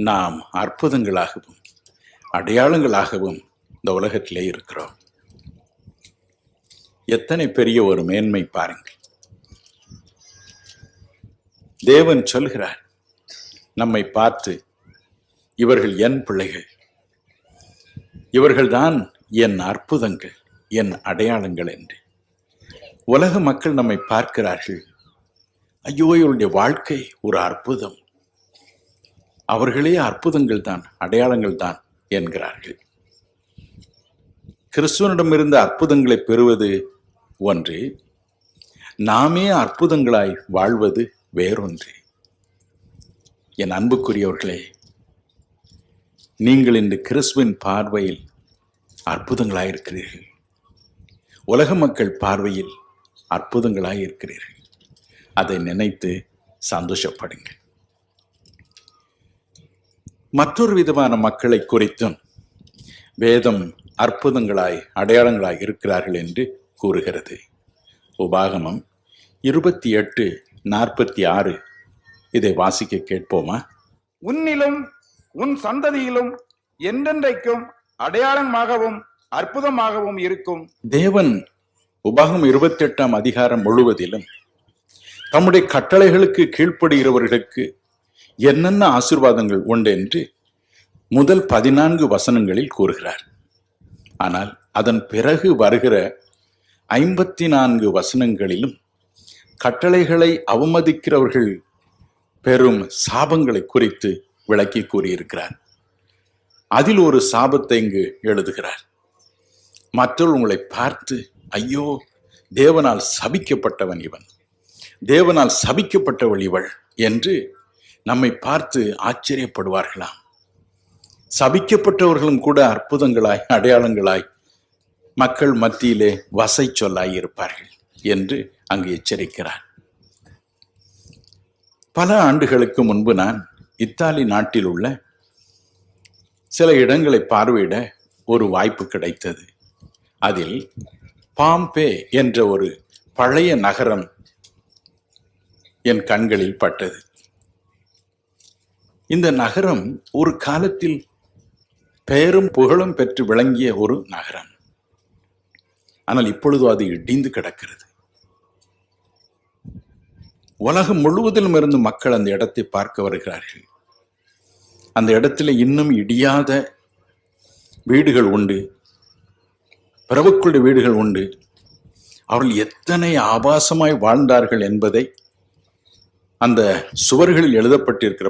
நாம் அற்புதங்களாகவும் அடையாளங்களாகவும் இந்த உலகத்திலே இருக்கிறோம். எத்தனை பெரிய ஒரு மேன்மை பாருங்கள். தேவன் சொல்கிறார், நம்மை பார்த்து, இவர்கள் என் பிள்ளைகள், இவர்கள்தான் என் அற்புதங்கள், என் அடையாளங்கள் என்று. உலக மக்கள் நம்மை பார்க்கிறார்கள், ஐயோ இவருடைய வாழ்க்கை ஒரு அற்புதம், அவர்களே அற்புதங்கள் தான், அடையாளங்கள் தான் என்கிறார்கள். கிறிஸ்துவனிடமிருந்து அற்புதங்களை பெறுவது ஒன்று, நாமே அற்புதங்களாய் வாழ்வது வேறொன்று. என் அன்புக்குரியவர்களே, நீங்கள் இன்று கிறிஸ்துவின் பார்வையில் அற்புதங்களாயிருக்கிறீர்கள். உலக மக்கள் பார்வையில் அற்புதங்களாயிருக்கிறீர்கள். அதை நினைத்து சந்தோஷப்படுங்கள். மற்றொரு விதமான மக்களை குறித்தும் வேதம் அற்புதங்களாய் அடையாளங்களாய் இருக்கிறார்கள் என்று கூறுகிறது. உபாகமம் 28:46 இதை வாசிக்க கேட்போமா? உன்னிலும் உன் சந்ததியிலும் என்றென்றைக்கும் அடையாளமாகவும் அற்புதமாகவும் இருக்கும். தேவன் உபாகமம் 28ஆம் அதிகாரம் முழுவதிலும் தம்முடைய கட்டளைகளுக்கு கீழ்ப்படுகிறவர்களுக்கு என்னென்ன ஆசீர்வாதங்கள் உண்டு என்று முதல் 14 வசனங்களில் கூறுகிறார். ஆனால் அதன் பிறகு வருகிற 54 வசனங்களிலும் கட்டளைகளை அவமதிக்கிறவர்கள் பெரும் சாபங்களை குறித்து விளக்கி கூறியிருக்கிறார். அதில் ஒரு சாபத்தை இங்கு எழுதுகிறார். மற்றவர்களை பார்த்து, ஐயோ தேவனால் சபிக்கப்பட்டவன் இவன், தேவனால் சபிக்கப்பட்டவள் இவள் என்று நம்மை பார்த்து ஆச்சரியப்படுவார்களாம். சபிக்கப்பட்டவர்களும் கூட அற்புதங்களாய் அடையாளங்களாய் மக்கள் மத்தியிலே வசை சொல்லாய் இருப்பார்கள் என்று அங்கு எச்சரிக்கிறார். பல ஆண்டுகளுக்கு முன்பு நான் இத்தாலி நாட்டில் உள்ள சில இடங்களை பார்வையிட ஒரு வாய்ப்பு கிடைத்தது. அதில் பாம்பே என்ற ஒரு பழைய நகரம் என் கண்களில் பட்டது. இந்த நகரம் ஒரு காலத்தில் பெயரும் புகழும் பெற்று விளங்கிய ஒரு நகரம். ஆனால் இப்பொழுது அது இடிந்து கிடக்கிறது. உலகம் முழுவதிலும் இருந்து மக்கள் அந்த இடத்தை பார்க்க வருகிறார்கள். அந்த இடத்துல இன்னும் இடியாத வீடுகள் உண்டு, பிரபுக்களுடைய வீடுகள் உண்டு. அவர்கள் எத்தனை ஆபாசமாய் வாழ்ந்தார்கள் என்பதை அந்த சுவர்களில் எழுதப்பட்டிருக்கிற